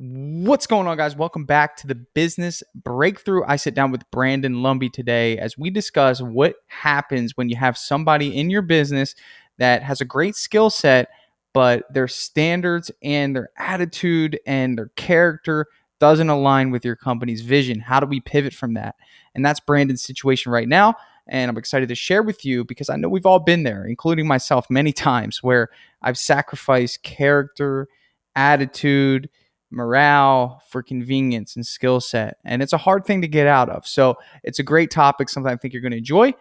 What's going on, guys? Welcome back to the Business Breakthrough. I sit down with Brandon Lumby today as we discuss what happens when you have somebody in your business that has a great skill set, but their standards and their attitude and their character doesn't align with your company's vision. How do we pivot from that? And that's Brandon's situation right now. And I'm excited to share with you because I know we've all been there, including myself, many times where I've sacrificed character, attitude, morale for convenience and skill set. And it's a hard thing to get out of. So it's a great topic, something I think you're going to enjoy.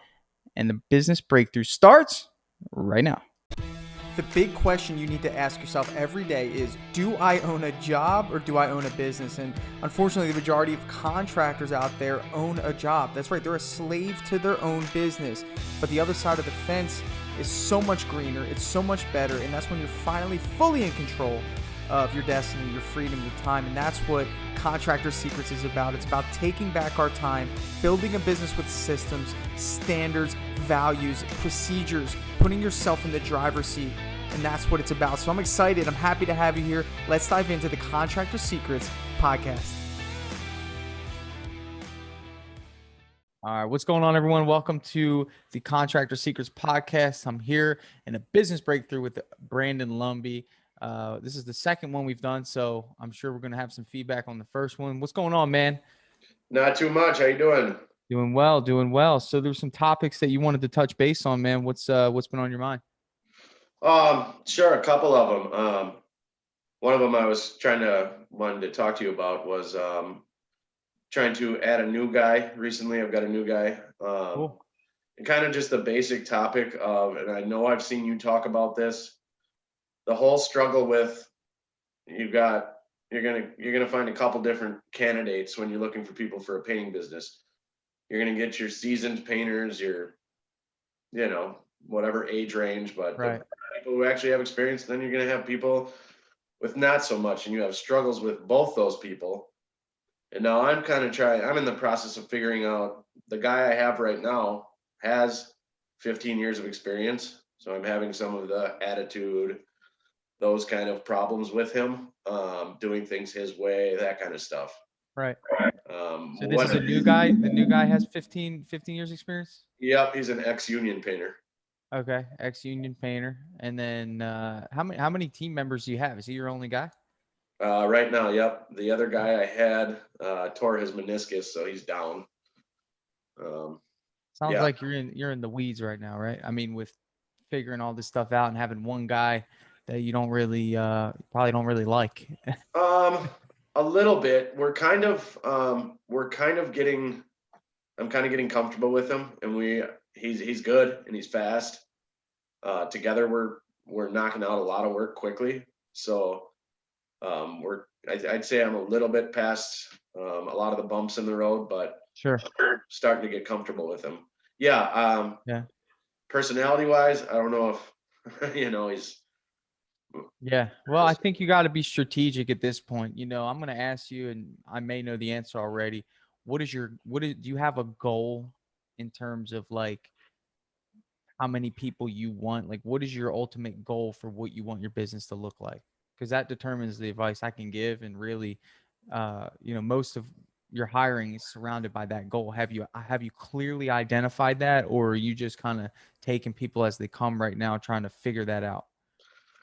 And the business breakthrough starts right now. The big question you need to ask yourself every day is, do I own a job or do I own a business? And unfortunately, the majority of contractors out there own a job. That's right, they're a slave to their own business. But the other side of the fence is so much greener, it's so much better, and that's when you're finally fully in control of your destiny, your freedom, your time. And that's what Contractor Secrets is about. It's about taking back our time, building a business with systems, standards, values, procedures, putting yourself in the driver's seat. And that's what it's about. So I'm excited. I'm happy to have you here. Let's dive into the Contractor Secrets podcast. All right, what's going on, everyone? Welcome to the Contractor Secrets podcast. I'm here in a business breakthrough with Brandon Lumby. This is the second one we've done, so I'm sure we're going to have some feedback on the first one. What's going on, man? Not too much. How you doing? Doing well, doing well. So there's some topics that you wanted to touch base on, man. What's been on your mind? Sure, a couple of them. One of them I wanted to talk to you about was trying to add a new guy. Recently, I've got a new guy. Cool. And kind of just the basic topic of, and I know I've seen you talk about this, the whole struggle with you're gonna find a couple different candidates when you're looking for people for a painting business. You're gonna get your seasoned painters, whatever age range, but Right. the people who actually have experience, then you're gonna have people with not so much, and you have struggles with both those people. And now I'm in the process of figuring out the guy I have right now has 15 years of experience. So I'm having some of the attitude, those kind of problems with him, doing things his way, that kind of stuff. Right. So this is a new guy. The new guy has 15 years experience? Yep, he's an ex-union painter. Okay, ex-union painter. And then how many team members do you have? Is he your only guy? Right now, yep. The other guy I had tore his meniscus, so he's down. Sounds Yeah. like you're in the weeds right now, right? I mean, with figuring all this stuff out and having one guy that you don't really probably don't really like. A little bit. I'm kind of getting comfortable with him, and he's good and he's fast. Together we're knocking out a lot of work quickly. So I'd say I'm a little bit past a lot of the bumps in the road, but Sure. starting to get comfortable with him. Yeah. Yeah. Personality wise, I don't know if he's. Yeah. Well, I think you got to be strategic at this point. I'm going to ask you, and I may know the answer already. Do you have a goal in terms of like how many people you want? Like, what is your ultimate goal for what you want your business to look like? Because that determines the advice I can give. And really, most of your hiring is surrounded by that goal. Have you clearly identified that, or are you just kind of taking people as they come right now, trying to figure that out?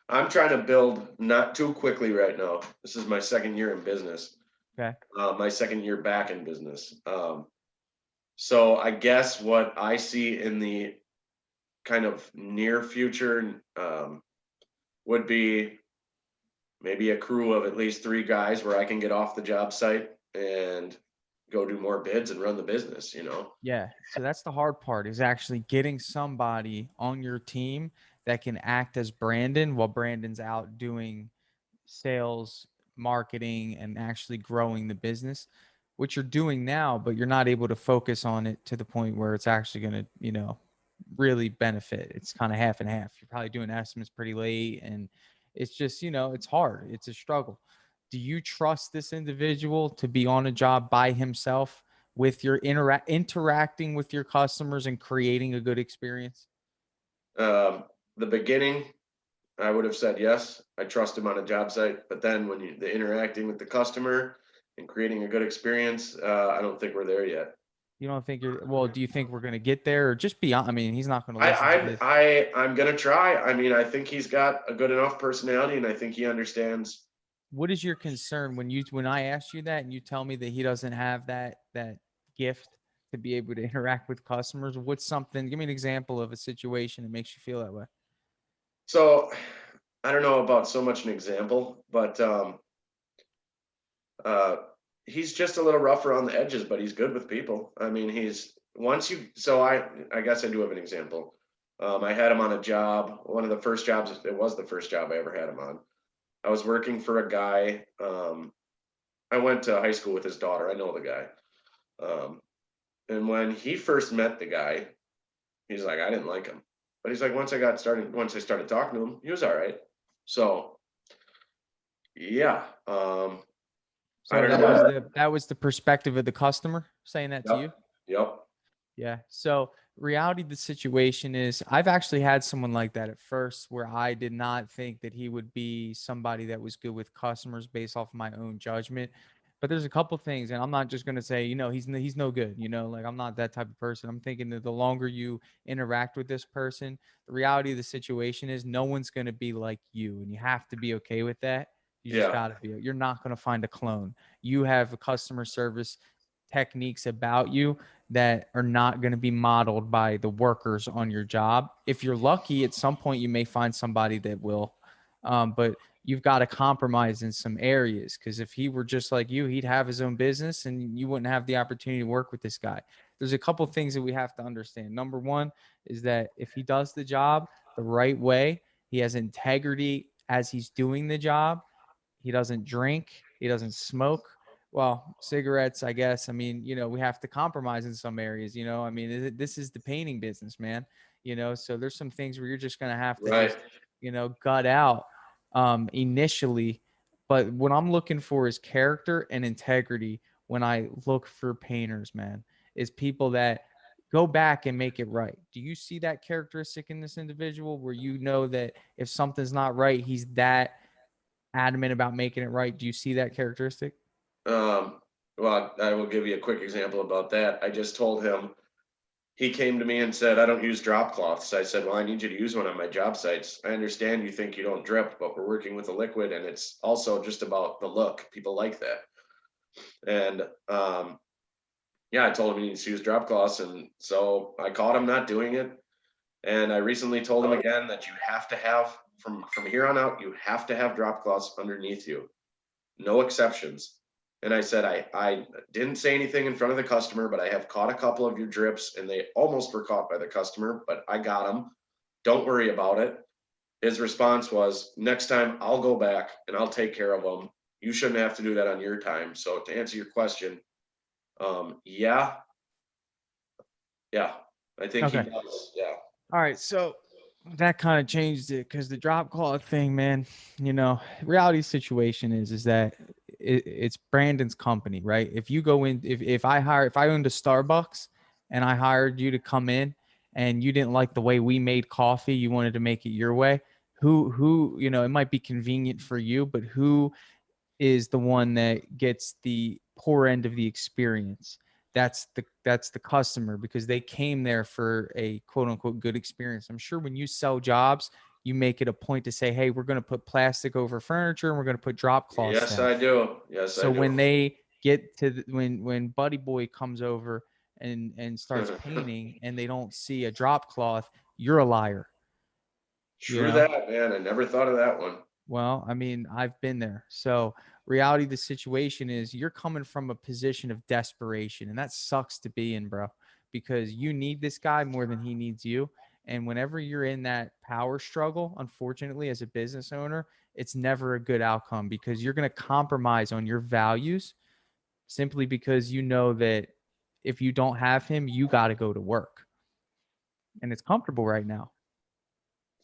I'm trying to build not too quickly right now. This is my second year in business. Okay. My second year back in business. So I guess what I see in the kind of near future would be maybe a crew of at least 3 guys where I can get off the job site and go do more bids and run the business. Yeah. So that's the hard part, is actually getting somebody on your team that can act as Brandon while Brandon's out doing sales, marketing, and actually growing the business, which you're doing now, but you're not able to focus on it to the point where it's actually going to, really benefit. It's kind of half and half. You're probably doing estimates pretty late, and it's just, it's hard. It's a struggle. Do you trust this individual to be on a job by himself with your interacting with your customers and creating a good experience? The beginning, I would have said yes. I trust him on a job site, but then when the interacting with the customer and creating a good experience, I don't think we're there yet. You don't think you're, well, do you think we're going to get there, or just beyond? I mean, he's not going to I, listen to I'm this. I'm gonna try. I mean, I think he's got a good enough personality, and I think he understands. What is your concern when I ask you that and you tell me that he doesn't have that gift to be able to interact with customers? What's something? Give me an example of a situation that makes you feel that way. So I don't know about so much an example, but uh, he's just a little rough around the edges, but he's good with people. I mean, he's once you. So I guess I do have an example. I had him on a job. One of the first jobs. It was the first job I ever had him on. I was working for a guy. I went to high school with his daughter. I know the guy. Um, and when he first met the guy, he's like, I didn't like him. But he's like, once I started talking to him, he was all right. So yeah, I So don't that know. was the perspective of the customer saying that to you. Yep, yep. Yeah. So reality of the situation is I've actually had someone like that at first where I did not think that he would be somebody that was good with customers based off my own judgment. But there's a couple things, and I'm not just going to say, he's no good, like I'm not that type of person. I'm thinking that the longer you interact with this person, the reality of the situation is no one's going to be like you, and you have to be okay with that. You just Yeah, got to be. You're not going to find a clone. You have a customer service techniques about you that are not going to be modeled by the workers on your job. If you're lucky, at some point you may find somebody that will, but you've got to compromise in some areas, because if he were just like you, he'd have his own business and you wouldn't have the opportunity to work with this guy. There's a couple things that we have to understand. Number one is that if he does the job the right way, he has integrity as he's doing the job. He doesn't drink, he doesn't smoke. Well, cigarettes, I guess. I mean, we have to compromise in some areas. I mean, this is the painting business, man. So there's some things where you're just going to have to right. just, gut out initially. But what I'm looking for is character and integrity when I look for painters, man, is people that go back and make it right. Do you see that characteristic in this individual where you know that if something's not right, he's that adamant about making it right? Do you see that characteristic? Um, well, I will give you a quick example about that. I just told him, he came to me and said, I don't use drop cloths. I said, well, I need you to use one on my job sites. I understand you think you don't drip, but we're working with a liquid and it's also just about the look. People like that. And yeah, I told him he needs to use drop cloths. And so I caught him not doing it. And I recently told him again that you have to have, from here on out, you have to have drop cloths underneath you. No exceptions. And I said, I didn't say anything in front of the customer, but I have caught a couple of your drips and they almost were caught by the customer, but I got them. Don't worry about it. His response was, next time I'll go back and I'll take care of them. You shouldn't have to do that on your time. So to answer your question, yeah, yeah, I think he Okay. does. Yeah. All right. So that kind of changed it, because the drop cloth thing, man, reality situation is that it's Brandon's company, right? If you go in, if I owned a Starbucks and I hired you to come in and you didn't like the way we made coffee, you wanted to make it your way, who, it might be convenient for you, but who is the one that gets the poor end of the experience? That's the customer, because they came there for a quote unquote good experience. I'm sure when you sell jobs, you make it a point to say, hey, we're going to put plastic over furniture and we're going to put drop cloths Yes, down. I do. Yes, I So do. when they get to when Buddy Boy comes over and starts painting and they don't see a drop cloth, you're a liar, you True know that, man. I never thought of that one. Well, I mean, I've been there. So, reality of the situation is you're coming from a position of desperation, and that sucks to be in, bro, because you need this guy more than he needs you. And whenever you're in that power struggle, unfortunately, as a business owner, it's never a good outcome, because you're going to compromise on your values simply because you know that if you don't have him, you got to go to work. And it's comfortable right now.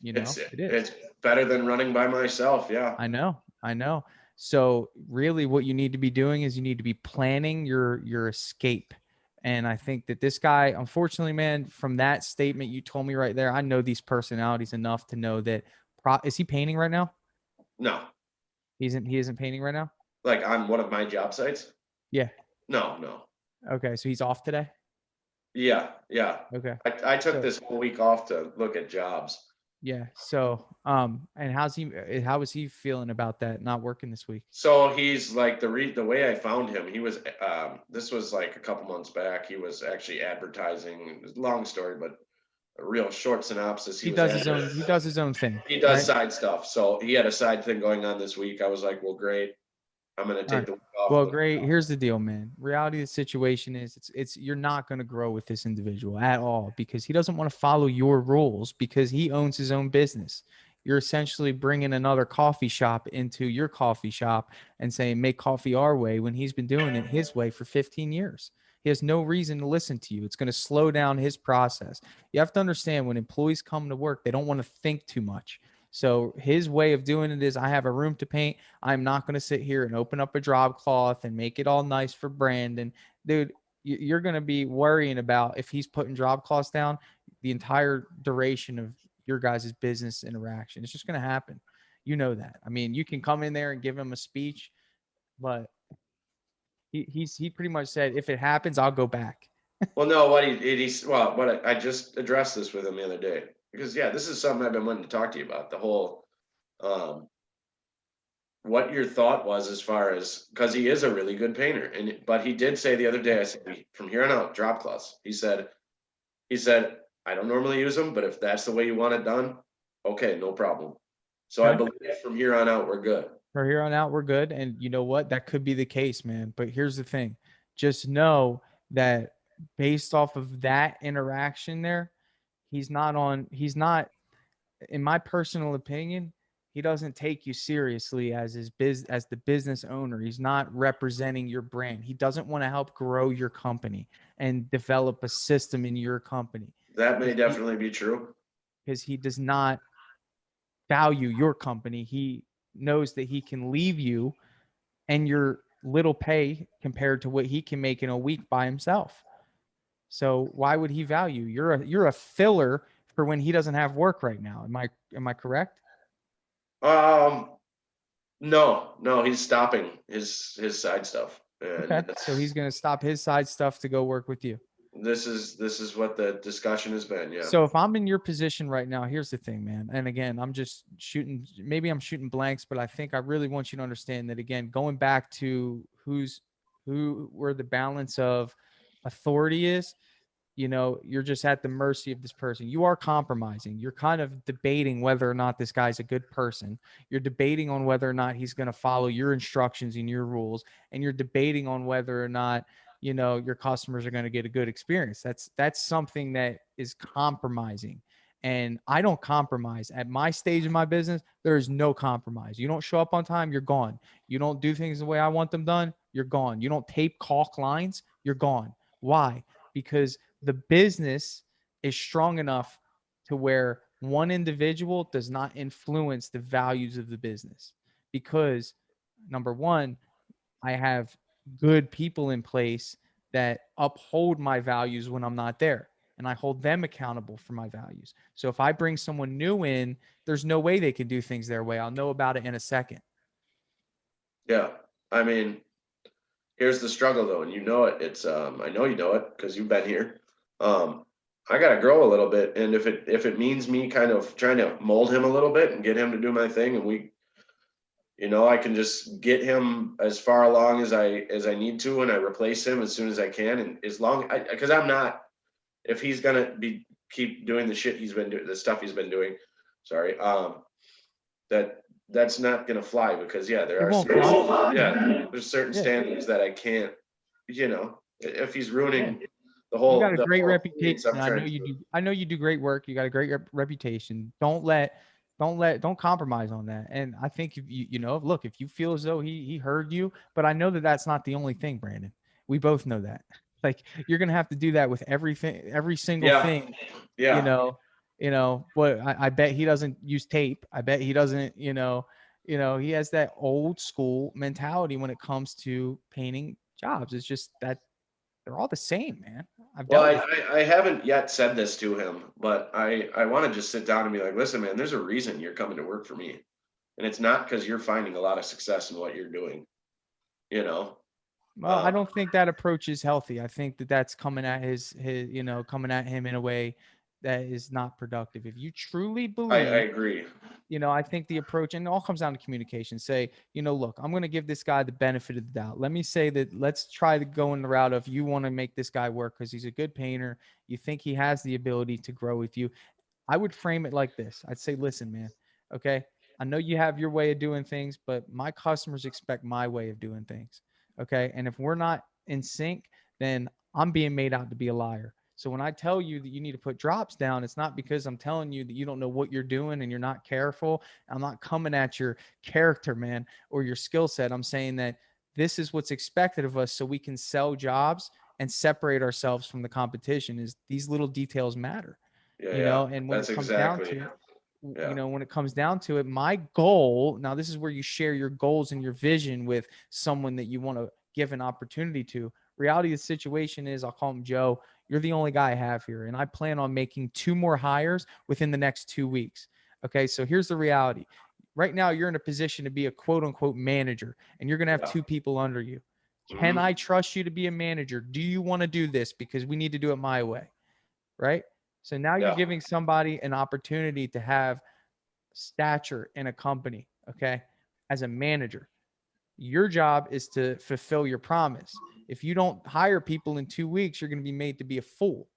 It's It is. it's better than running by myself. Yeah. I know. I know. So really what you need to be doing is you need to be planning your escape. And I think that this guy, unfortunately, man, from that statement you told me right there, I know these personalities enough to know that Is he painting right now? No, He isn't painting right now? like on one of my job sites. Yeah. No, no. Okay, so he's off today? Yeah, yeah. Okay. I took So this whole week off to look at jobs. yeah. So and how is he feeling about that not working this week? So he's like the way I found him, he was this was like a couple months back. He was actually advertising. Long story, but a real short synopsis. He does his own thing, He does right? side stuff. So he had a side thing going on this week. I was like, well, great. I'm gonna All take right. the week off. Well, great. Here's the deal, man. Reality of the situation is it's you're not going to grow with this individual at all because he doesn't want to follow your rules because he owns his own business. You're essentially bringing another coffee shop into your coffee shop and saying make coffee our way when he's been doing it his way for 15 years. He has no reason to listen to you. It's going to slow down his process. You have to understand when employees come to work, they don't want to think too much. So his way of doing it is I have a room to paint. I'm not going to sit here and open up a drop cloth and make it all nice for Brandon. Dude, you're going to be worrying about if he's putting drop cloths down the entire duration of your guys' business interaction. It's just going to happen. You know that. I mean, you can come in there and give him a speech, but he pretty much said, if it happens, I'll go back. Well, no, he's well, what I just addressed this with him the other day because yeah, this is something I've been wanting to talk to you about. The whole um, what your thought was as far as because he is a really good painter, and but he did say the other day, I said from here on out, drop cloths. He said I don't normally use them, but if that's the way you want it done, okay, no problem. So I Okay. believe from here on out we're good. From here on out, we're good. And you know what? That could be the case, man. But here's the thing, just know that based off of that interaction there, he's not, in my personal opinion, he doesn't take you seriously as as the business owner. He's not representing your brand. He doesn't want to help grow your company and develop a system in your company That may because definitely be true. he does not value your company. He knows that he can leave you and your little pay compared to what he can make in a week by himself. So why would he value? You're a filler for when he doesn't have work right now. Am I correct? Um, no, no, he's stopping his side stuff, and Okay. So he's going to stop his side stuff to go work with you. this is what the discussion has been. Yeah, So if I'm in your position right now, here's the thing, man. And again, I'm just shooting, maybe I'm shooting blanks, but I think I really want you to understand that again, going back to where the balance of authority is, you're just at the mercy of this person. You are compromising. You're kind of debating whether or not this guy's a good person. You're debating on whether or not he's going to follow your instructions and your rules. And you're debating on whether or not, your customers are going to get a good experience. That's something that is compromising. And I don't compromise at my stage in my business. There is no compromise. You don't show up on time, you're gone. You don't do things the way I want them done, you're gone. You don't tape caulk lines, you're gone. Why? Because the business is strong enough to where one individual does not influence the values of the business. Because number one, I have good people in place that uphold my values when I'm not there. And I hold them accountable for my values. So if I bring someone new in, there's no way they can do things their way. I'll know about it in a second. yeah. I mean, here's the struggle though, and you know it. It's I know you know it because you've been here. Um, I gotta grow a little bit, and if it means me kind of trying to mold him a little bit and get him to do my thing, and I can just get him as far along as I need to, and I replace him as soon as I can, and as long because I'm not if he's gonna be keep doing the shit he's been doing, the stuff he's been doing. Sorry, that's not gonna fly because yeah, there It are won't certain, fly. yeah, there's certain Yeah. standards that I can't, if he's Yeah. ruining the You got whole a the great whole reputation. experience I'm I know trying you to. do. I know you do great work. You got a great reputation. Don't compromise on that. And I think if look, if you feel as though he heard you, but I know that that's not the only thing, Brandon. We both know that. Like you're gonna have to do that with everything, every single Yeah, thing. You yeah, know, But I bet he doesn't use tape. I bet he doesn't. He has that old school mentality when it comes to painting jobs. It's just that they're all the same, man. I've Well, dealt with it. I haven't yet said this to him, but I want to just sit down and be like, listen, man, there's a reason you're coming to work for me. And it's not because you're finding a lot of success in what you're doing, you know? Well, I Um, don't think that approach is healthy. I think that that's coming at coming at him in a way that is not productive. If you truly I believe, agree. I think the approach, and it all comes down to communication. Say, look, I'm going to give this guy the benefit of the doubt. Let me say that let's try to go in the route of you want to make this guy work because he's a good painter. You think he has the ability to grow with you. I would frame it like this. I'd say, listen, man, okay, I know you have your way of doing things, but my customers expect my way of doing things. Okay. And if we're not in sync, then I'm being made out to be a liar. So when I tell you that you need to put drops down, it's not because I'm telling you that you don't know what you're doing and you're not careful. I'm not coming at your character, man, or your skill set. I'm saying that this is what's expected of us so we can sell jobs and separate ourselves from the competition. Is these little details matter. Yeah, yeah. And when That's it comes down exactly. to it, Yeah. when it comes down to it, my goal now, this is where you share your goals and your vision with someone that you want to give an opportunity to. Reality of the situation is, I'll call him Joe. You're the only guy I have here, and I plan on making 2 more hires within the next 2 weeks. Okay, so here's the reality. Right now, you're in a position to be a quote unquote manager, and you're going to have Yeah. 2 people under you. Can Hmm. I trust you to be a manager? Do you want to do this? Because we need to do it my way, right? So now you're Yeah. giving somebody an opportunity to have stature in a company, okay, as a manager. Your job is to fulfill your promise. If you don't hire people in 2 weeks, you're going to be made to be a fool.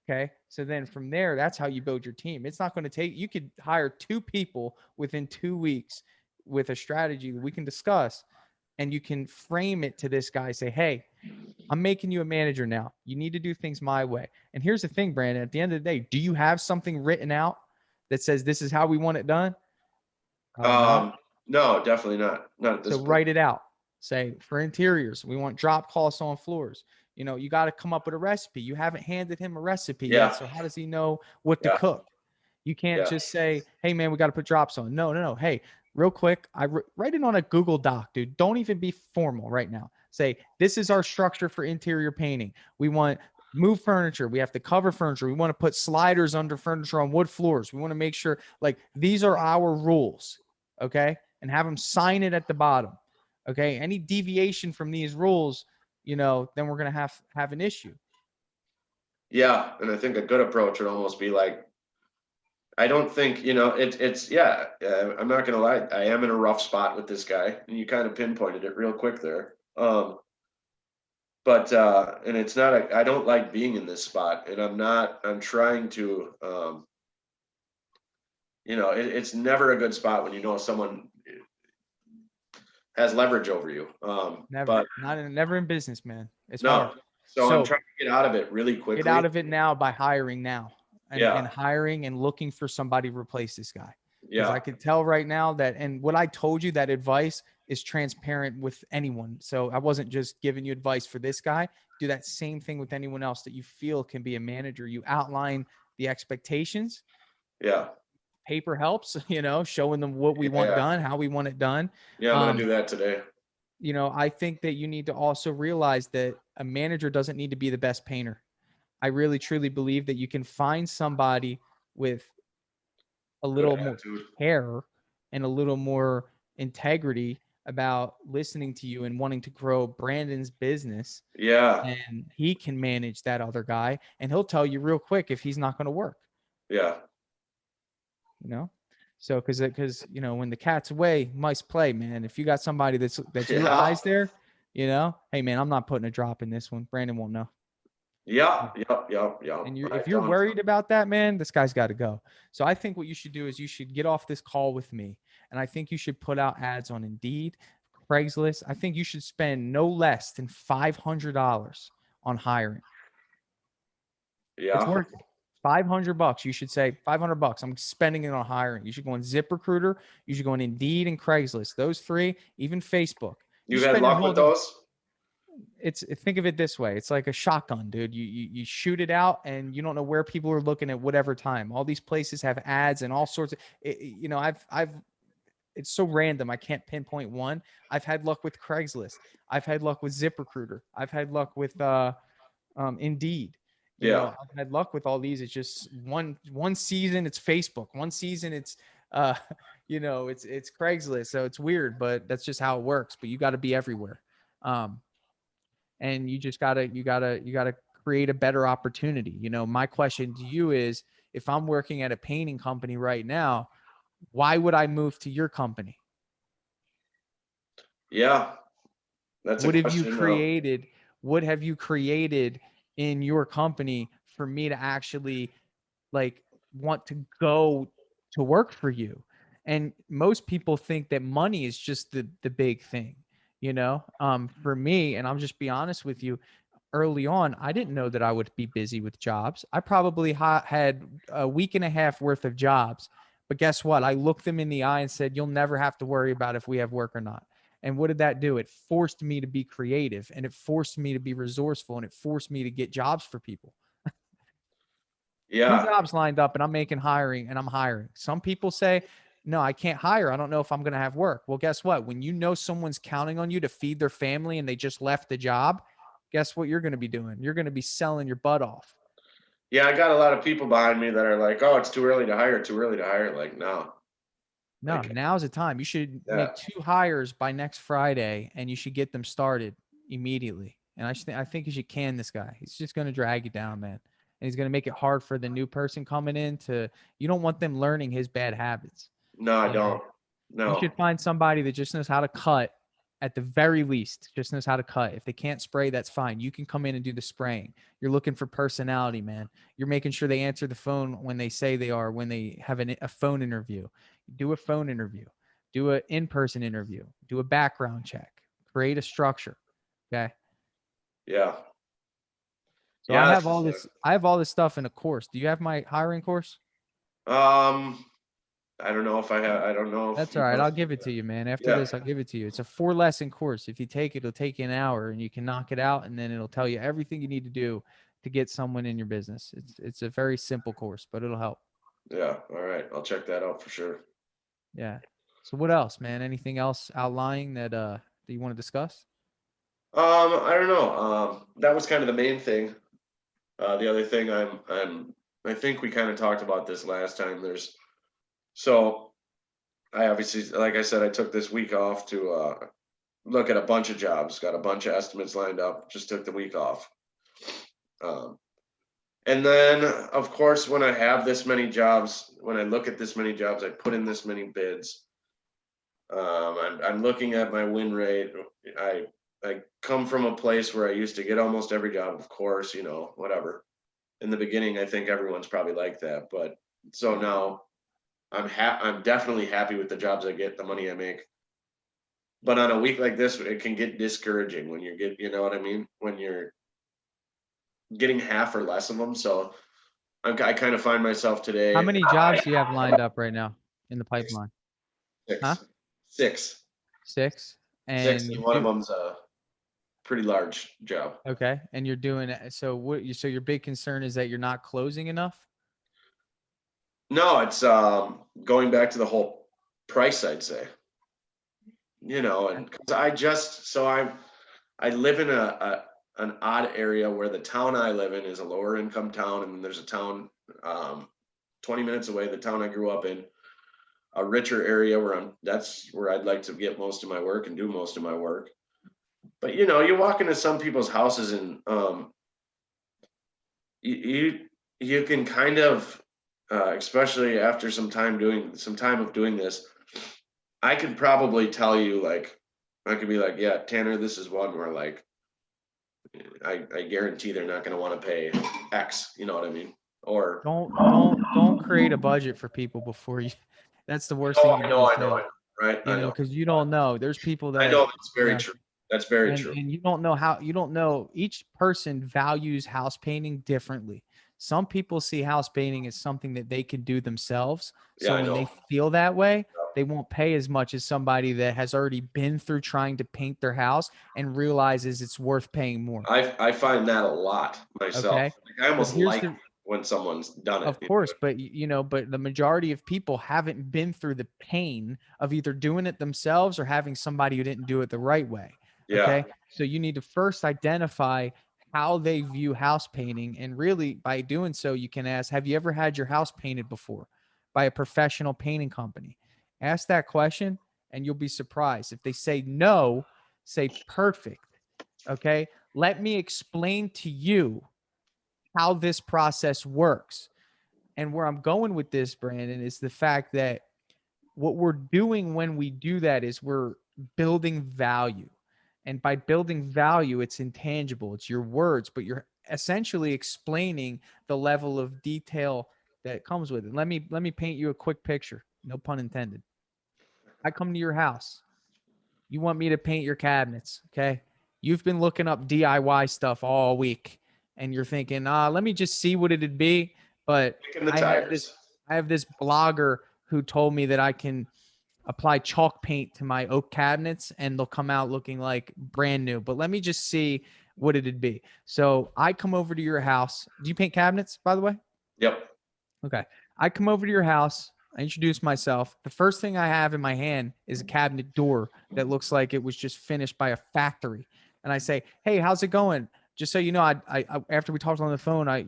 Okay. So then from there, that's how you build your team. It's not going to take, you could hire 2 people within 2 weeks with a strategy that we can discuss, and you can frame it to this guy, say, hey, I'm making you a manager now. You need to do things my way. And here's the thing, Brandon, at the end of the day, do you have something written out that says this is how we want it done? Probably not. Um, no, definitely not. Not at So this point. write it out. Say for interiors, we want drop cloths on floors. You got to come up with a recipe. You haven't handed him a recipe yet. Yeah. So how does he know what to Yeah. cook? You can't Yeah. just say, hey, man, we got to put drops on. No, no, no. Hey, real quick, write it on a Google Doc, dude. Don't even be formal right now. Say, this is our structure for interior painting. We want move furniture. We have to cover furniture. We want to put sliders under furniture on wood floors. We want to make sure, like, these are our rules. Okay. And have them sign it at the bottom. Okay. Any deviation from these rules, then we're going to have an issue. Yeah. And I think a good approach would almost be like, I don't think, it's, yeah, I'm not going to lie. I am in a rough spot with this guy. And you kind of pinpointed it real quick there. But, and it's not, I don't like being in this spot, and I'm trying to, it's never a good spot when someone has leverage over you. Never, But never in business, man. It's hard. no, so I'm So trying to get out of it really get quickly. out of it now by hiring now, and Yeah. hiring and looking for somebody to replace this guy. Because I Yeah. could tell right now that, and what I told you, that advice is transparent with anyone. So I wasn't just giving you advice for this guy. Do that same thing with anyone else that you feel can be a manager. You outline the expectations. Yeah. Paper helps, showing them what we Yeah. want Yeah. done, how we want it done. Yeah. I'm going to Um, do that today. I think that you need to also realize that a manager doesn't need to be the best painter. I really truly believe that you can find somebody with a Good little more attitude. care and a little more integrity about listening to you and wanting to grow Brandon's business. Yeah. And he can manage that other guy, and he'll tell you real quick if he's not going to work, Yeah. you know? So, when the cat's away, mice play, man. If you got somebody that's your Yeah. eyes there, hey, man, I'm not putting a drop in this one. Brandon won't know. Yeah. Yep. Yep. Yep. And I if you're don't. worried about that, man, this guy's got to go. So I think what you should do is you should get off this call with me, and I think you should put out ads on Indeed, Craigslist. I think you should spend no less than $500 on hiring. It's Yeah. worth it. $500. You should say $500. I'm spending it on hiring. You should go on ZipRecruiter. You should go on Indeed and Craigslist. Those three, even Facebook. You You've had spend your luck whole with day. those? Think of it this way. It's like a shotgun, dude. You shoot it out, and you don't know where people are looking at whatever time. All these places have ads and all sorts of I've it's so random. I can't pinpoint one. I've had luck with Craigslist. I've had luck with ZipRecruiter. I've had luck with Indeed. You know, Yeah. I've had luck with all these. It's just one season it's Facebook, one season it's it's Craigslist. So it's weird, but that's just how it works. But you got to be everywhere. Um, and you just gotta create a better opportunity. You know, my question to you is, if I'm working at a painting company right now, why would I move to your company? Yeah. That's a What have you question. created? What have you created in your company for me to actually like want to go to work for you? And most people think that money is just the big thing, you know. For me, and I'll just be honest with you, early on, I didn't know that I would be busy with jobs. I probably had a week and a half worth of jobs. But guess what? I looked them in the eye and said, you'll never have to worry about if we have work or not. And what did that do? It forced me to be creative, and it forced me to be resourceful, and it forced me to get jobs for people. Two Yeah. jobs lined up and I'm making hiring and I'm hiring. Some people say, no, I can't hire. I don't know if I'm going to have work. Well, guess what? When you know someone's counting on you to feed their family and they just left the job, guess what you're going to be doing? You're going to be selling your butt off. Yeah. I got a lot of people behind me that are like, oh, it's too early to hire, too early to hire. Like, no. No, Like, now's the time. You should yeah. make 2 hires by next Friday and you should get them started immediately. And I think you should can this guy. He's just going to drag you down, man. And he's going to make it hard for the new person coming in to, you don't want them learning his bad habits. No, I You know, don't. you No. should find somebody that just knows how to cut at the very least, just knows how to cut. If they can't spray, that's fine. You can come in and do the spraying. You're looking for personality, man. You're making sure they answer the phone when they say they are, when they have a phone interview. Do a phone interview, do an in-person interview, do a background check, create a structure. Okay. Yeah. So Yeah. That's just I have all this stuff in a course. Do you have my hiring course? I don't know if I have, I don't know if That's you all right. want I'll to. give it to you, man. After Yeah. this, I'll give it to you. It's a 4 lesson course. If you take it, it'll take you an hour and you can knock it out, and then it'll tell you everything you need to do to get someone in your business. It's a very simple course, but it'll help. Yeah. All right. I'll check that out for sure. Yeah. So what else, man? Anything else outlying that you want to discuss? I don't know. That was kind of the main thing. The other thing I think we kind of talked about this last time. So I obviously, like I said, I took this week off to look at a bunch of jobs, got a bunch of estimates lined up, just took the week off. Um, and then, of course, when I have this many jobs, when I look at this many jobs, I put in this many bids. I'm looking at my win rate. I I come from a place where I used to get almost every job, of course, whatever. In the beginning, I think everyone's probably like that, but so now I'm definitely happy with the jobs I get, the money I make. But on a week like this, it can get discouraging when you know what I mean? When you're getting half or less of them. So I kind of find myself How today many jobs do you have lined up right now in the six, pipeline? Huh? six, six, Six. six, And and you one of do them's a pretty large job. okay. And you're doing it. So your big concern is that you're not closing enough? No, it's going back to the whole price, I'd say. And 'cause I live in an odd area where the town I live in is a lower income town, and then there's a town 20 minutes away, the town I grew up in, a richer area that's where I'd like to get most of my work and do most of my work. But you walk into some people's houses and you can kind of especially after some time of doing this, I could probably tell you, like, I could be like, yeah, Tanner, this is one where, like, I guarantee they're not going to want to pay X. You know what I mean? Or Don't create a budget for people before you. That's the worst oh, thing you I can know, do I know, I too. know, right? I know, Because you don't know. There's people I that know. That's very true. That's very and true. you don't know how, you don't know, each person values house painting differently. Some people see house painting as something that they can do themselves. Yeah, So I when they know. feel that way, they won't pay as much as somebody that has already been through trying to paint their house and realizes it's worth paying more. I find that a lot myself. Okay. Like, I But almost here's like the when someone's done it. Of course, but but the majority of people haven't been through the pain of either doing it themselves or having somebody who didn't do it the right way. Yeah, Okay. So you need to first identify how they view house painting. And really, by doing so, you can ask, have you ever had your house painted before by a professional painting company? Ask that question and you'll be surprised. If they say no, say perfect. Okay. Let me explain to you how this process works. And where I'm going with this, Brandon, is the fact that what we're doing when we do that is we're building value. And by building value, it's intangible, it's your words, but you're essentially explaining the level of detail that comes with it. Let me paint you a quick picture. No pun intended. I come to your house. You want me to paint your cabinets, okay? You've been looking up DIY stuff all week and you're thinking, let me just see what it'd be. But Kicking the I have this tires. I have this blogger who told me that I can apply chalk paint to my oak cabinets and they'll come out looking like brand new. But let me just see what it'd be. So I come over to your house. Do you paint cabinets, by the way? Yep. Okay. I come over to your house. I introduce myself. The first thing I have in my hand is a cabinet door that looks like it was just finished by a factory. And I say, "Hey, how's it going?" Just so you know, I after we talked on the phone, I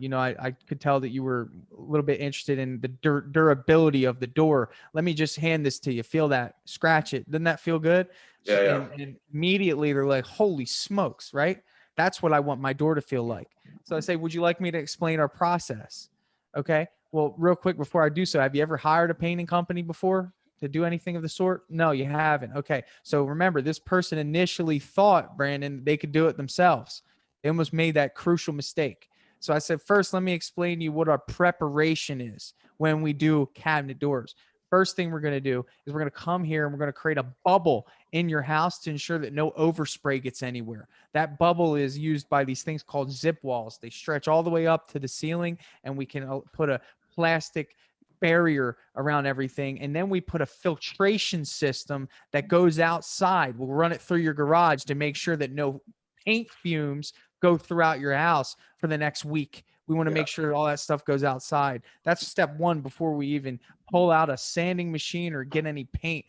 could tell that you were a little bit interested in the durability of the door. Let me just hand this to you. Feel that? Scratch it. Doesn't that feel good? Yeah, yeah. And immediately they're like, "Holy smokes!" Right? That's what I want my door to feel like. So I say, "Would you like me to explain our process?" Okay. Well, real quick before I do so, have you ever hired a painting company before to do anything of the sort? No, you haven't. Okay. So remember, this person initially thought, Brandon, they could do it themselves. They almost made that crucial mistake. So I said, first, let me explain to you what our preparation is when we do cabinet doors. First thing we're going to do is we're going to come here and we're going to create a bubble in your house to ensure that no overspray gets anywhere. That bubble is used by these things called zip walls. They stretch all the way up to the ceiling, and we can put a plastic barrier around everything. And then we put a filtration system that goes outside. We'll run it through your garage to make sure that no paint fumes go throughout your house for the next week. We want to Yeah. make sure all that stuff goes outside. That's step one before we even pull out a sanding machine or get any paint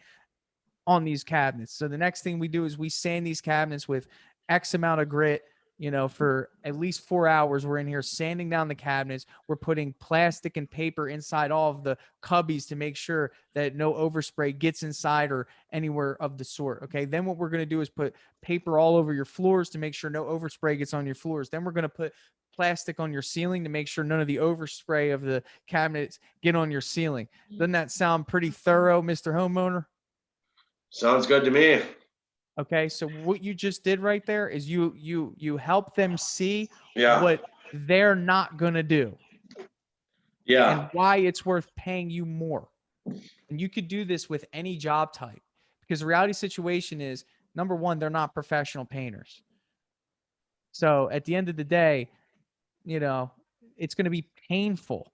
on these cabinets. So the next thing we do is we sand these cabinets with X amount of grit. For at least 4 hours, we're in here sanding down the cabinets. We're putting plastic and paper inside all of the cubbies to make sure that no overspray gets inside or anywhere of the sort. Okay. Then what we're going to do is put paper all over your floors to make sure no overspray gets on your floors. Then we're going to put plastic on your ceiling to make sure none of the overspray of the cabinets get on your ceiling. Doesn't that sound pretty thorough, Mr. Homeowner? Sounds good to me. Okay, so what you just did right there is you help them see Yeah. what they're not going to do Yeah. and why it's worth paying you more. And you could do this with any job type because the reality situation is number one, they're not professional painters. So at the end of the day, you know, it's going to be painful.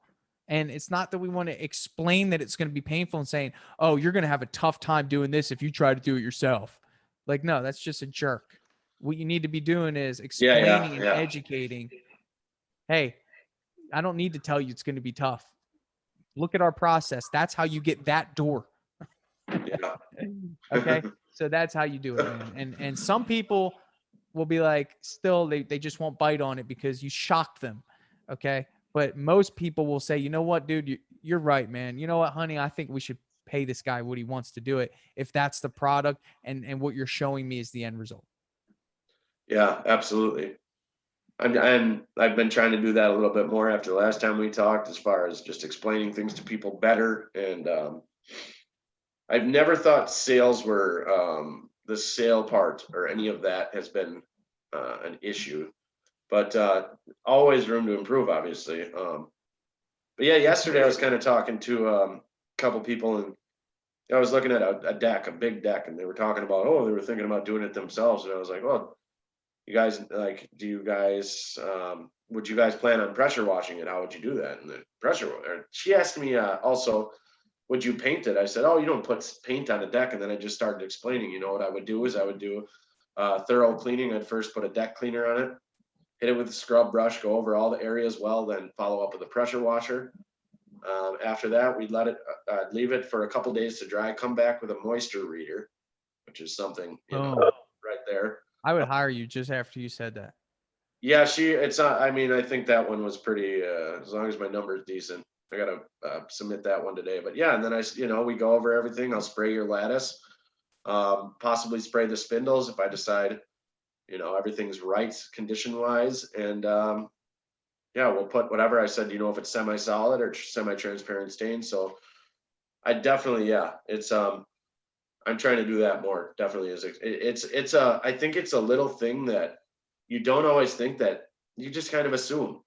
And it's not that we want to explain that it's going to be painful and saying, oh, you're going to have a tough time doing this if you try to do it yourself. Like, no, that's just a jerk. What you need to be doing is Yeah, yeah, explaining and yeah. educating. Hey, I don't need to tell you it's going to be tough. Look at our process. That's how you get that door. Yeah. Okay. So that's how you do it, man. And some people will be like, still, they just won't bite on it because you shocked them. Okay. But most people will say, you know what, dude, you're right, man. You know what, honey, I think we should pay this guy what he wants to do it if that's the product and what you're showing me is the end result. Yeah, absolutely. I've been trying to do that a little bit more after the last time we talked, as far as just explaining things to people better. And I've never thought sales were the sale part or any of that has been an issue, but always room to improve, obviously. But yeah, yesterday I was kind of talking to a couple people, and I was looking at a deck, a big deck, and they were talking about, oh, they were thinking about doing it themselves. And I was like, well, you guys, like, do you guys, would you guys plan on pressure washing it? How would you do that? And the she asked me also, would you paint it? I said, oh, you don't put paint on a deck. And then I just started explaining, what I would do is I would do thorough cleaning. I'd first put a deck cleaner on it, hit it with a scrub brush, go over all the areas well, then follow up with a pressure washer. After that, we'd let it, leave it for a couple days to dry, come back with a moisture reader, which is something, Boom. right there. I would hire you just after you said that. Yeah, it's not, I mean, I think that one was pretty, as long as my number is decent. I gotta submit that one today. But yeah, and then we go over everything. I'll spray your lattice, possibly spray the spindles if I decide, everything's right condition wise. And yeah, we'll put whatever I said, if it's semi-solid or semi-transparent stain. So I definitely, yeah, I'm trying to do that more. Definitely is. I think it's a little thing that you don't always think, that you just kind of assume,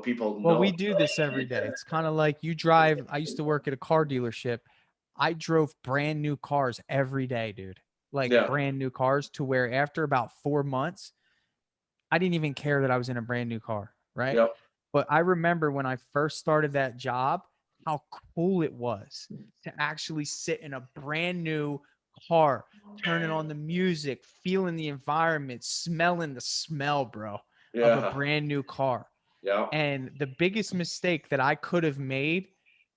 people Well, we know. do this every day. It's kind of like you drive. I used to work at a car dealership. I drove brand new cars every day, dude. Like Yeah. brand new cars to where after about 4 months, I didn't even care that I was in a brand new car, right? Yep. But I remember when I first started that job, how cool it was to actually sit in a brand new car, turning on the music, feeling the environment, smelling the smell, bro, of a Yeah. brand new car. Yeah. And the biggest mistake that I could have made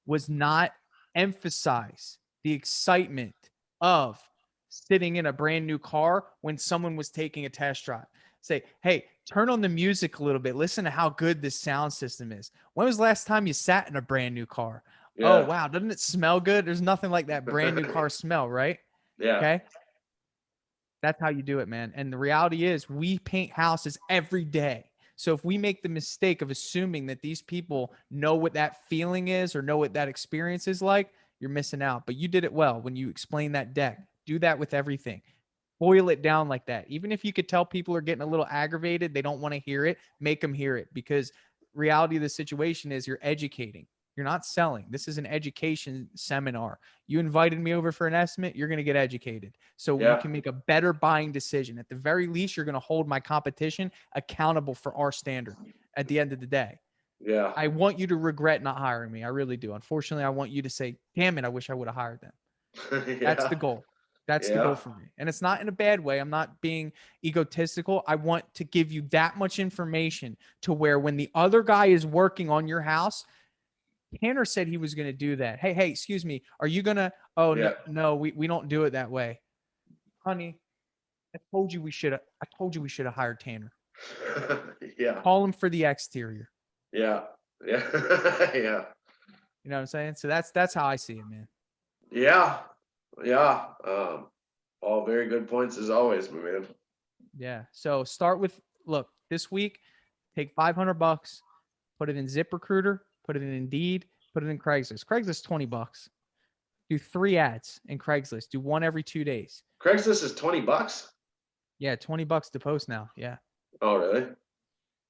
was not emphasize the excitement of sitting in a brand new car when someone was taking a test drive. Say, hey, turn on the music a little bit. Listen to how good this sound system is. When was the last time you sat in a brand new car? Oh, Yeah. wow. Doesn't it smell good? There's nothing like that brand new car smell, right? Yeah. Okay. That's how you do it, man. And the reality is, we paint houses every day. So if we make the mistake of assuming that these people know what that feeling is or know what that experience is like, you're missing out. But you did it well when you explained that deck. Do that with everything. Boil it down like that. Even if you could tell people are getting a little aggravated, they don't want to hear it, make them hear it, because reality of the situation is you're educating. You're not selling. This is an education seminar. You invited me over for an estimate, you're going to get educated. So you Yeah. can make a better buying decision. At the very least, you're going to hold my competition accountable for our standard at the end of the day. Yeah. I want you to regret not hiring me. I really do. Unfortunately, I want you to say, damn it, I wish I would have hired them. That's the Yeah. goal. That's the goal Yeah. for me. And it's not in a bad way. I'm not being egotistical. I want to give you that much information to where when the other guy is working on your house, Tanner said he was going to do that. Hey, excuse me. Are you going to? Oh, no, Yeah. no, we don't do it that way. Honey, I told you we should have hired Tanner. Yeah. Call him for the exterior. Yeah. Yeah. Yeah. You know what I'm saying? So that's how I see it, man. Yeah. Yeah. All very good points as always, my man. Yeah. So start with, look, this week, take $500, put it in ZipRecruiter, put it in Indeed, put it in Craigslist. Craigslist, $20. Do 3 ads in Craigslist. Do one every 2 days. Craigslist is $20. Yeah, $20 to post now. Yeah. Oh, really?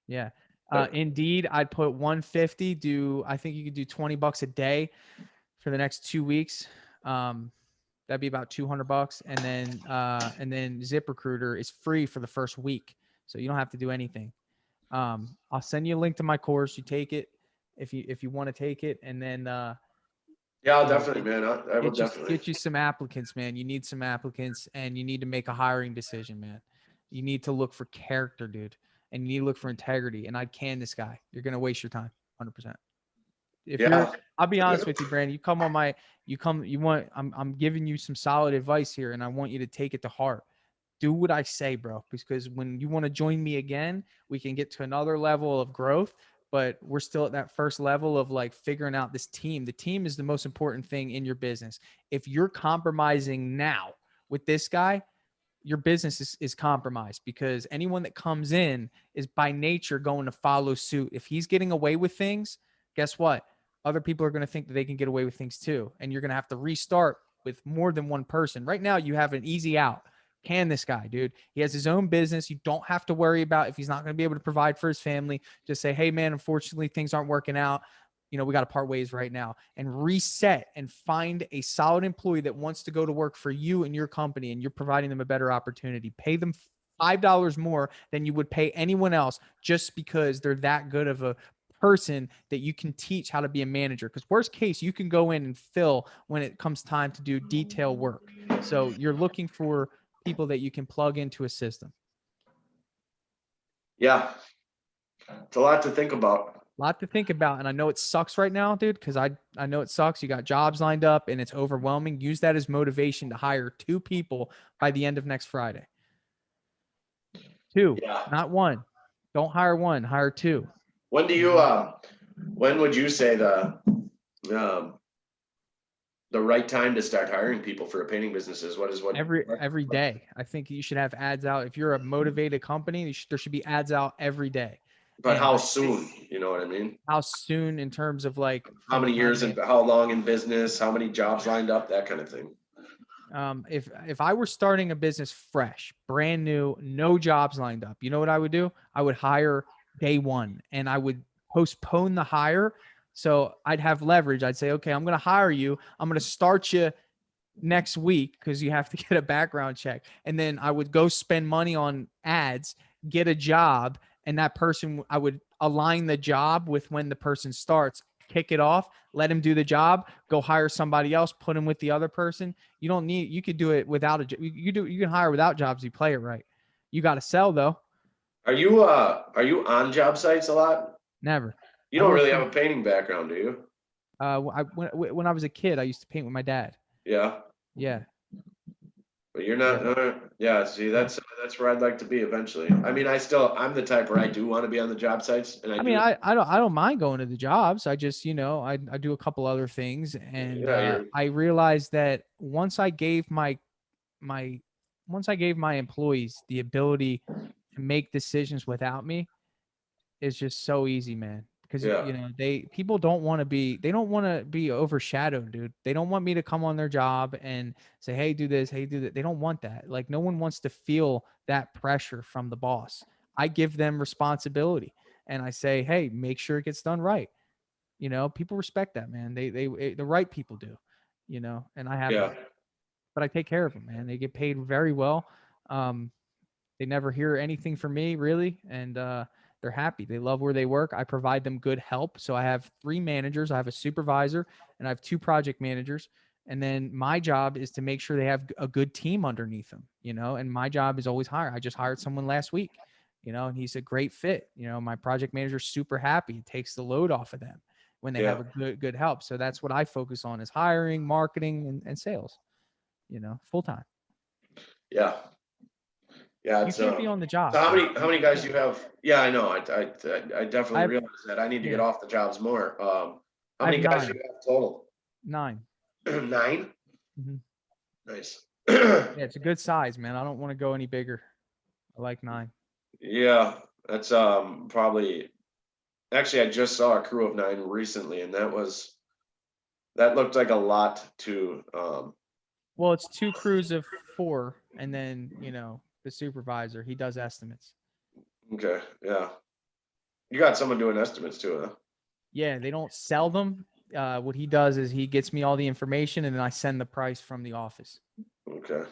Yeah. That- Indeed, I'd put 150. I think you could do $20 a day for the next 2 weeks. That'd be about $200. And then ZipRecruiter is free for the first week. So you don't have to do anything. I'll send you a link to my course. You take it if you want to take it, and then Yeah, I'll you know definitely, man. I will definitely. get you some applicants, man. You need some applicants, and you need to make a hiring decision, man. You need to look for character, dude, and you need to look for integrity. And I'd can this guy. You're gonna waste your time, 100%. If you're, Yeah. I'll be honest with you, Brandon. You come on you want. I'm giving you some solid advice here, and I want you to take it to heart. Do what I say, bro, because when you want to join me again, we can get to another level of growth, but we're still at that first level of like figuring out this team. The team is the most important thing in your business. If you're compromising now with this guy, your business is compromised, because anyone that comes in is by nature going to follow suit. If he's getting away with things, guess what? Other people are going to think that they can get away with things too. And you're going to have to restart with more than one person. Right now, you have an easy out. Can this guy, dude? He has his own business. You don't have to worry about if he's not going to be able to provide for his family. Just say, hey, man, unfortunately, things aren't working out. We got to part ways right now, and reset and find a solid employee that wants to go to work for you and your company, and you're providing them a better opportunity. Pay them $5 more than you would pay anyone else, just because they're that good of a person that you can teach how to be a manager. Because worst case, you can go in and fill when it comes time to do detail work. So you're looking for people that you can plug into a system. Yeah. It's a lot to think about. Lot to think about. And I know it sucks right now, dude, because I know it sucks. You got jobs lined up and it's overwhelming. Use that as motivation to hire 2 people by the end of next Friday. 2, Yeah. not 1. Don't hire one, hire two. When do you, when would you say um, the right time to start hiring people for a painting business is? Every day. I think you should have ads out. If you're a motivated company, there should be ads out every day. But And how soon? You know what I mean? how soon in terms of like How from the many time years and how long in business? How many jobs lined up? That kind of thing. if I were starting a business fresh, brand new, no jobs lined up, you know what I would do? I would hire day one and I would postpone the hire. So I'd have leverage. I'd say, okay, I'm going to hire you. I'm going to start you next week because you have to get a background check. And then I would go spend money on ads, get a job, and that person, I would align the job with when the person starts, kick it off, let him do the job, go hire somebody else, put him with the other person. You don't need, you could do it without a, you can hire without jobs. You play it right. You got to sell though. Are you on job sites a lot? Never. You I don't work really for, have a painting background, do you? when I was a kid, I used to paint with my dad. Yeah. Yeah. But you're not, Yeah. yeah, see, that's where I'd like to be eventually. I mean, I'm the type where I do want to be on the job sites and I I mean, do, I don't mind going to the jobs. I just, I do a couple other things, and yeah, you're, I realized that my once I gave my employees the ability to make decisions without me, is just so easy, man. Because yeah, people don't want to they don't want to be overshadowed, dude. They don't want me to come on their job and say, hey, do this, hey, do that. They don't want that. Like, no one wants to feel that pressure from the boss. I give them responsibility and I say, hey, make sure it gets done right. People respect that, man. The right people do, and I have yeah, that. But I take care of them, man. They get paid very well. Um, they never hear anything from me really, and they're happy. They love where they work. I provide them good help. So I have 3 managers. I have a supervisor, and I have 2 project managers. And then my job is to make sure they have a good team underneath them. And my job is always hire. I just hired someone last week, and he's a great fit. My project manager's super happy. It takes the load off of them when they yeah, have a good help. So that's what I focus on, is hiring, marketing, and sales. Full time. yeah, yeah. You It's can't be on the so job, how dude. many guys do you have? Yeah, I know. I I definitely have, realize that I need to get yeah, off the jobs more. How I have many guys do 9, you have total? 9. 9. Mhm. Nice. Yeah, it's a good size, man. I don't want to go any bigger. I like 9. Yeah, that's probably actually I just saw a crew of 9 recently, and that looked like a lot to Well, it's 2 crews of 4, and then the supervisor, he does estimates. okay, yeah. You got someone doing estimates too, huh? Yeah, they don't sell them. What he does is he gets me all the information, and then I send the price from the office. Okay.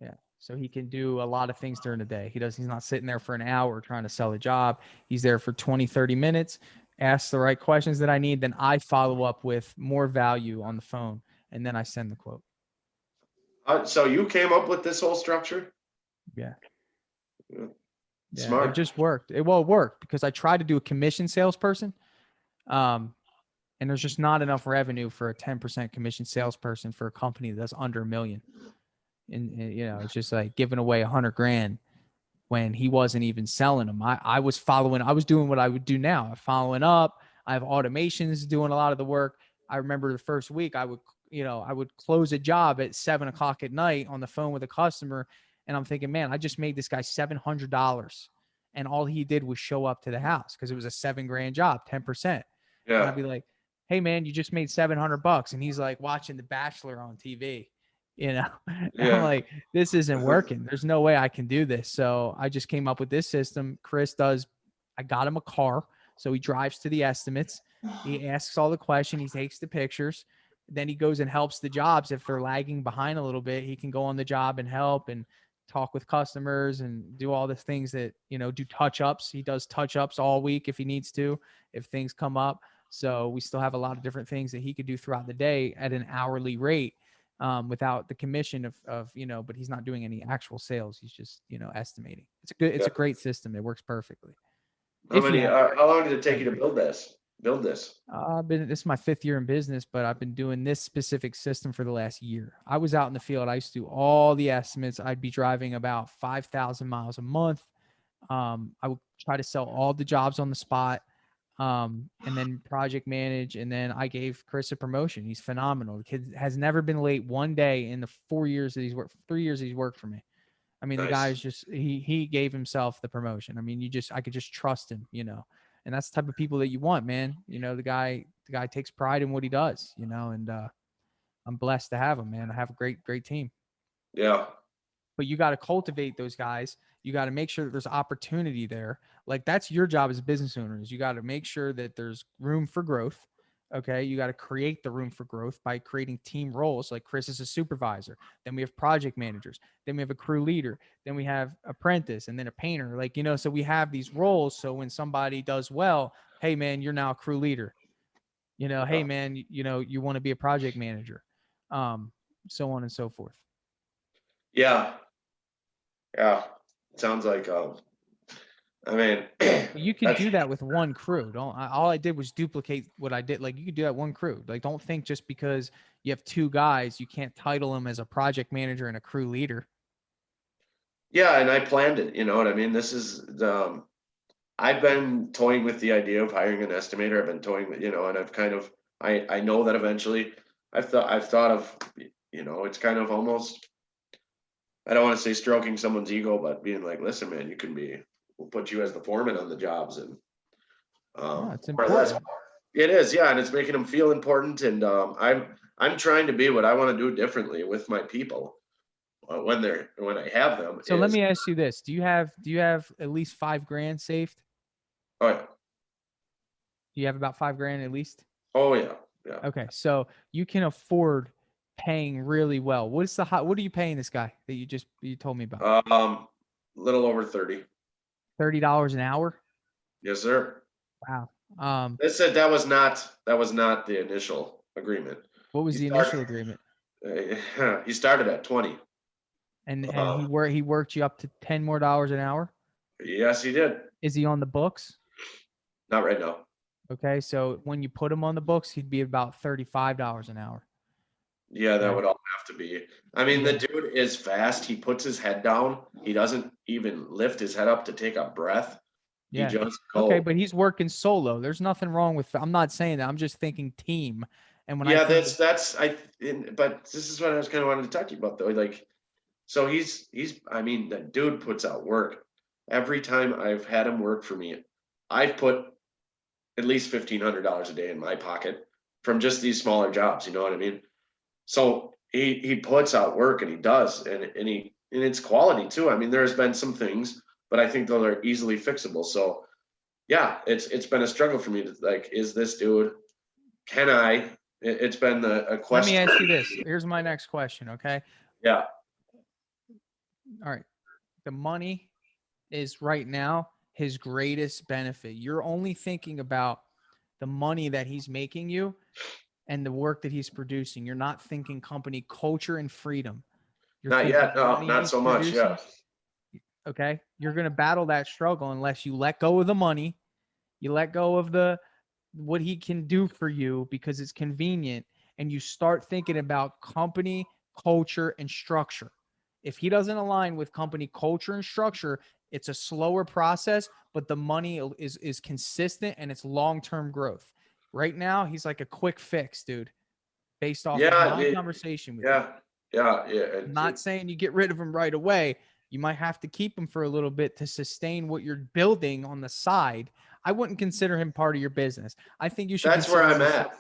Yeah. So he can do a lot of things during the day. He's not sitting there for an hour trying to sell a job. He's there for 20, 30 minutes, asks the right questions that I need. Then I follow up with more value on the phone, and then I send the quote. So you came up with this whole structure? Yeah. Yeah. Yeah. It Smart. just worked. It worked because I tried to do a commission salesperson. And there's just not enough revenue for a 10% commission salesperson for a company that's under $1 million. And it's just like giving away $100,000 when he wasn't even selling them. I was doing what I would do now. I'm following up. I have automations doing a lot of the work. I remember the first week I would close a job at 7:00 at night on the phone with a customer. And I'm thinking, man, I just made this guy $700. And all he did was show up to the house because it was a $7,000 job, 10%. And Yeah. I'd be like, hey man, you just made $700. And he's like watching The Bachelor on TV. And I'm Yeah. like, this isn't working. There's no way I can do this. So I just came up with this system. I got him a car. So he drives to the estimates. He asks all the questions. He takes the pictures. Then he goes and helps the jobs. If they're lagging behind a little bit, he can go on the job and help and talk with customers and do all the things that, do touch ups. He does touch ups all week if he needs to, if things come up. So we still have a lot of different things that he could do throughout the day at an hourly rate, without the commission but he's not doing any actual sales. He's just, estimating. It's Yeah. a great system. It works perfectly. How If you many have, how long did it take you to build this? Build this? this is my 5th year in business, but I've been doing this specific system for the last year. I was out in the field. I used to do all the estimates. I'd be driving about 5,000 miles a month. I would try to sell all the jobs on the spot, and then project manage. And then I gave Chris a promotion. He's phenomenal. The kid has never been late one day in the 4 years that he's worked, 3 years he's worked for me. I mean, the guy Nice. is just, he gave himself the promotion. I mean, I could just trust him, and that's the type of people that you want, man. The guy takes pride in what he does, and I'm blessed to have him, man. I have a great team. Yeah. But you got to cultivate those guys. You got to make sure that there's opportunity there. Like, that's your job as a business owner, is you got to make sure that there's room for growth. Okay. You got to create the room for growth by creating team roles. Like, Chris is a supervisor. Then we have project managers. Then we have a crew leader. Then we have apprentice, and then a painter. Like, so we have these roles. So when somebody does well, hey man, you're now a crew leader. Hey man, you want to be a project manager. So on and so forth. Yeah. Yeah. Sounds like, I mean, You can do that with one crew. All I did was duplicate what I did. Like, you could do that one crew. Like, don't think just because you have two guys, you can't title them as a project manager and a crew leader. yeah. And I planned it, you know what I mean? This is I've been toying with the idea of hiring an estimator. I've been toying with, and I've kind of, I know that eventually I've thought of, it's kind of almost, I don't want to say stroking someone's ego, but being like, listen, man, we'll put you as the foreman on the jobs. And, Oh, it's more or less, important. it is. Yeah. And it's making them feel important. And, I'm trying to be what I want to do differently with my people when I have them So let is, me ask you this: Do you have at least $5,000 saved? oh, yeah. Do you have about $5,000 at least? Oh yeah. Yeah. Okay, so you can afford paying really well. What are you paying this guy that you told me about? Little over 30. $30 an hour? Yes, sir. Wow. They said that was not the initial agreement. What was He the initial started agreement? he started at 20. And he Uh, worked you up to $10 more an hour? yes, he did. Is he on the books? Not right now. Okay, so when you put him on the books, he'd be about $35 an hour. Yeah, that Okay. would all have to be. I mean, the Yeah. dude is fast. He puts his head down. He doesn't even lift his head up to take a breath. He Yeah. just Okay, goes. but he's working solo. There's nothing wrong with, I'm not saying that. I'm just thinking team. And when I Yeah, think, but this is what I was kind of wanting to talk to you about though. Like, so I mean, the dude puts out work. Every time I've had him work for me, I've put at least $1,500 a day in my pocket from just these smaller jobs. You know what I mean? So he puts out work and he does, and it's quality too. I mean, there's been some things, but I think those are easily fixable. So yeah, it's been a struggle for me to like, is this dude? Can I? It's been a let me question. ask you this. Here's my next question. Okay. Yeah, All right. The money is right now his greatest benefit. You're only thinking about the money that he's making you and the work that he's producing. You're not thinking company culture and freedom. You're not thinking yet. the No, money not he's so much. Yeah, producing. Okay. You're going to battle that struggle unless you let go of the money. You let go of what he can do for you because it's convenient, and you start thinking about company culture and structure. If he doesn't align with company culture and structure, it's a slower process, but the money is consistent and it's long-term growth. Right now, he's like a quick fix, dude, based off of yeah, my conversation with you. yeah, yeah, yeah. I'm not saying you get rid of him right away. You might have to keep him for a little bit to sustain what you're building on the side. I wouldn't consider him part of your business. I think you should That's where consider I'm him at.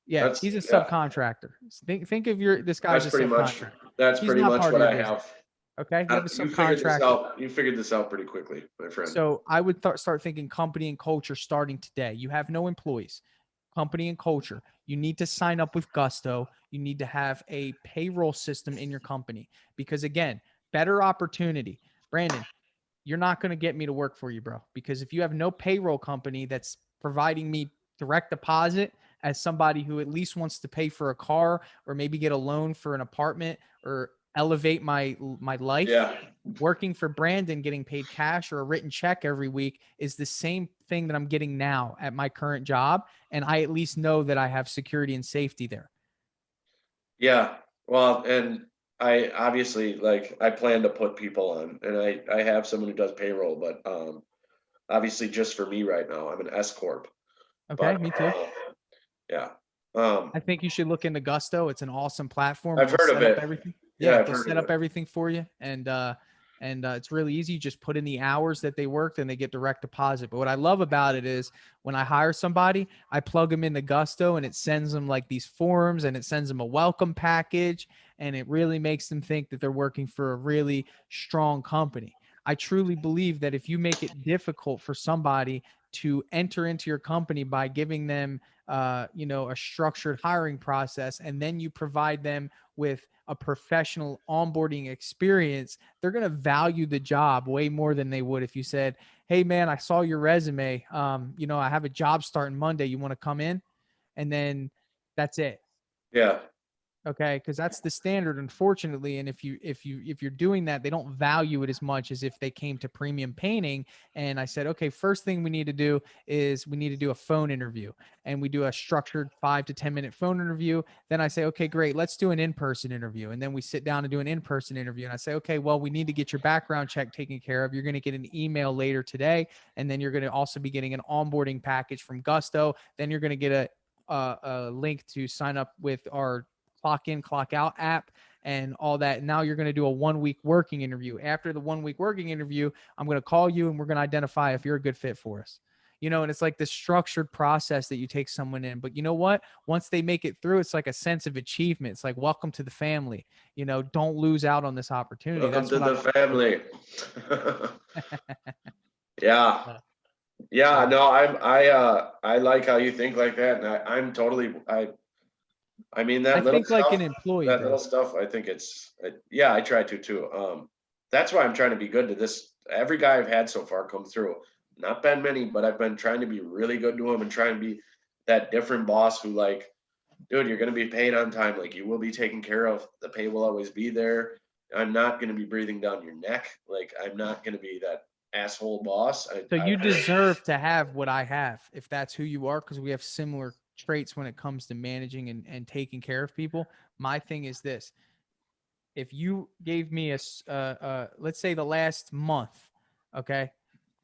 yeah, That's he's a yeah. subcontractor. Think of this guy's That's a pretty much. subcontractor. That's He's pretty not much part of what your I business. have. Okay. You have a You figured this subcontractor. out. You figured this out pretty quickly, my friend. So I would start thinking company and culture starting today. You have no employees, company and culture. You need to sign up with Gusto. You need to have a payroll system in your company because, again, better opportunity. Brandon, you're not going to get me to work for you, bro, because if you have no payroll company that's providing me direct deposit as somebody who at least wants to pay for a car or maybe get a loan for an apartment or elevate my life, Yeah, working for Brandon, getting paid cash or a written check every week is the same thing that I'm getting now at my current job. And I at least know that I have security and safety there. yeah. Well, and I obviously like I plan to put people on, and I have someone who does payroll, but obviously just for me right now, I'm an S corp. Okay, But me too. yeah, um, I think you should look into Gusto. It's an awesome platform. I've They'll heard of set up it. everything. Yeah, Yeah, I've they'll heard set of up it. everything for you, and it's really easy. You just put in the hours that they worked, and they get direct deposit. But what I love about it is when I hire somebody, I plug them into Gusto, and it sends them like these forms, and it sends them a welcome package, and it really makes them think that they're working for a really strong company. I truly believe that if you make it difficult for somebody to enter into your company by giving them a structured hiring process, and then you provide them with a professional onboarding experience, they're going to value the job way more than they would if you said, "Hey, man, I saw your resume. I have a job starting Monday. You want to come in?" And then that's it. Yeah, Okay, because that's the standard, unfortunately. And if you're doing that, they don't value it as much as if they came to premium painting and I said, okay, first thing we need to do is we need to do a phone interview, and we do a structured 5 to 10 minute phone interview. Then I say, okay, great, let's do an in-person interview, and then we sit down and do an in-person interview, and I say, okay, well, we need to get your background check taken care of. You're going to get an email later today, and then you're going to also be getting an onboarding package from Gusto. Then you're going to get a link to sign up with our clock in, clock out app and all that. Now you're going to do a 1 week working interview. After the 1 week working interview, I'm going to call you and we're going to identify if you're a good fit for us. And it's like this structured process that you take someone in. But you know what? Once they make it through, it's like a sense of achievement. It's like, welcome to the family. Don't lose out on this opportunity. welcome That's to what I the want to family. Yeah, do. yeah. So No, I like how you think like that, and I'm totally I mean I that little think like stuff, an employee, that little bro. stuff. I think yeah, I try to too. That's why I'm trying to be good to this. Every guy I've had so far come through, not been many, but I've been trying to be really good to them and trying to be that different boss who like, dude, you're gonna be paid on time. Like you will be taken care of. The pay will always be there. I'm not gonna be breathing down your neck. Like I'm not gonna be that asshole boss. So I you deserve to have what I have if that's who you are, because we have similar traits when it comes to managing and taking care of people. My thing is this: if you gave me let's say the last month, okay,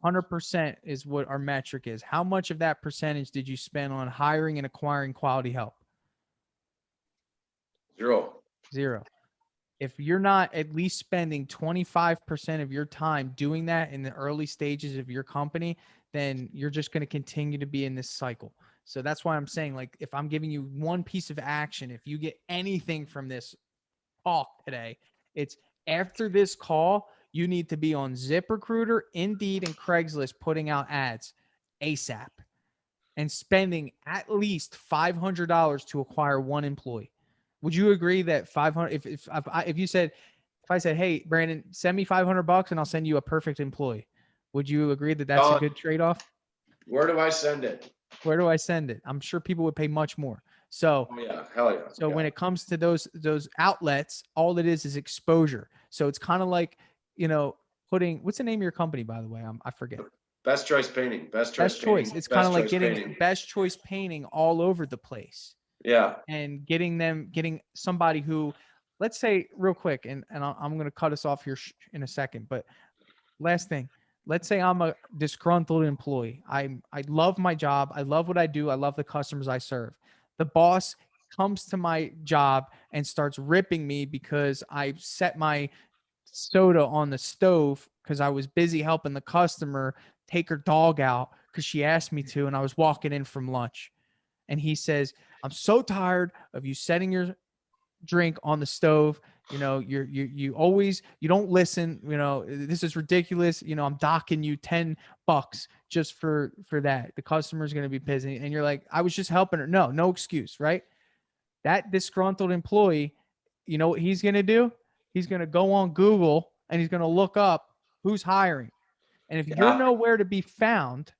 100% is what our metric is. How much of that percentage did you spend on hiring and acquiring quality help? zero. Zero. If you're not at least spending 25% of your time doing that in the early stages of your company, then you're just going to continue to be in this cycle. So that's why I'm saying, like, if I'm giving you one piece of action, if you get anything from this talk today, it's after this call, you need to be on ZipRecruiter, Indeed, and Craigslist putting out ads ASAP and spending at least $500 to acquire one employee. Would you agree that 500? If you said, if I said, hey Brandon, send me $500 and I'll send you a perfect employee, would you agree that that's a Done. good trade off? Where do I send it? Where do I send it? I'm sure people would pay much more. So Oh yeah, hell yeah, so yeah. when it comes to those outlets, all it is exposure. So it's kind of like putting, what's the name of your company, by the way? I forget. Best choice painting. Best choice Best choice. painting. It's kind of Best like choice getting painting. best choice painting all over the place Yeah. and getting somebody who, let's say real quick, and I'm going to cut us off here in a second, but last thing, let's say I'm a disgruntled employee. I love my job. I love what I do. I love the customers I serve. The boss comes to my job and starts ripping me because I set my soda on the stove because I was busy helping the customer take her dog out because she asked me to, and I was walking in from lunch. And he says, I'm so tired of you setting your drink on the stove. You always, you don't listen. This is ridiculous. I'm docking you $10 just for that. The customer's going to be pissed. And you're like, I was just helping her. No excuse, right? That disgruntled employee, you know what he's going to do? He's going to go on Google and he's going to look up who's hiring. And if you're Yeah. nowhere to be found,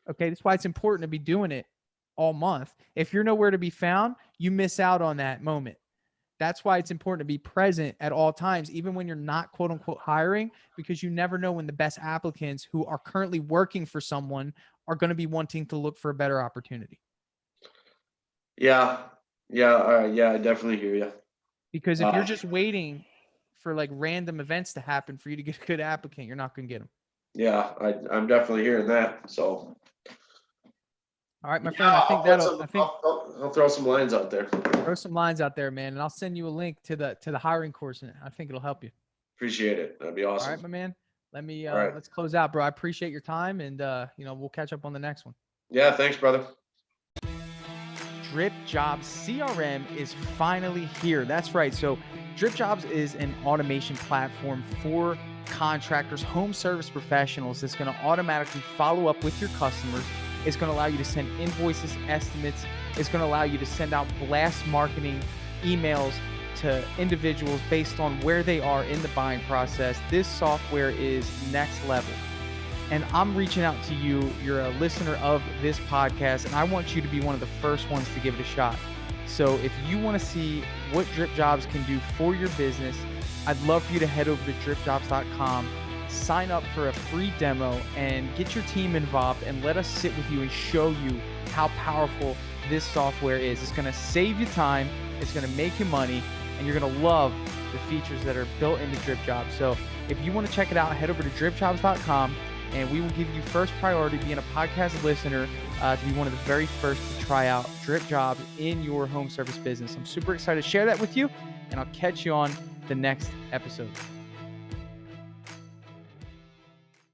okay, that's why it's important to be doing it all month. If you're nowhere to be found, you miss out on that moment. That's why it's important to be present at all times, even when you're not quote unquote hiring, because you never know when the best applicants who are currently working for someone are going to be wanting to look for a better opportunity. Yeah. Yeah. Yeah. I definitely hear you. Because if you're just waiting for like random events to happen for you to get a good applicant, you're not going to get them. Yeah, I'm definitely hearing that. So, All right, my yeah, friend. I'll throw some lines out there. Throw some lines out there, man, and I'll send you a link to the hiring course, and I think it'll help you. Appreciate it. That'd be All awesome. right, my man. Let me All right. let's close out, bro. I appreciate your time, and we'll catch up on the next one. Yeah, thanks, brother. Dripjobs CRM is finally here. That's right. So Dripjobs is an automation platform for contractors, home service professionals that's going to automatically follow up with your customers. It's going to allow you to send invoices, estimates. It's going to allow you to send out blast marketing emails to individuals based on where they are in the buying process. This software is next level. And I'm reaching out to you. You're a listener of this podcast, and I want you to be one of the first ones to give it a shot. So if you want to see what Dripjobs can do for your business, I'd love for you to head over to dripjobs.com, sign up for a free demo, and get your team involved, and let us sit with you and show you how powerful this software is. It's going to save you time, it's going to make you money, and you're going to love the features that are built into Dripjobs. So if you want to check it out, head over to dripjobs.com. And we will give you first priority being a podcast listener to be one of the very first to try out Dripjobs in your home service business. I'm super excited to share that with you, and I'll catch you on the next episode.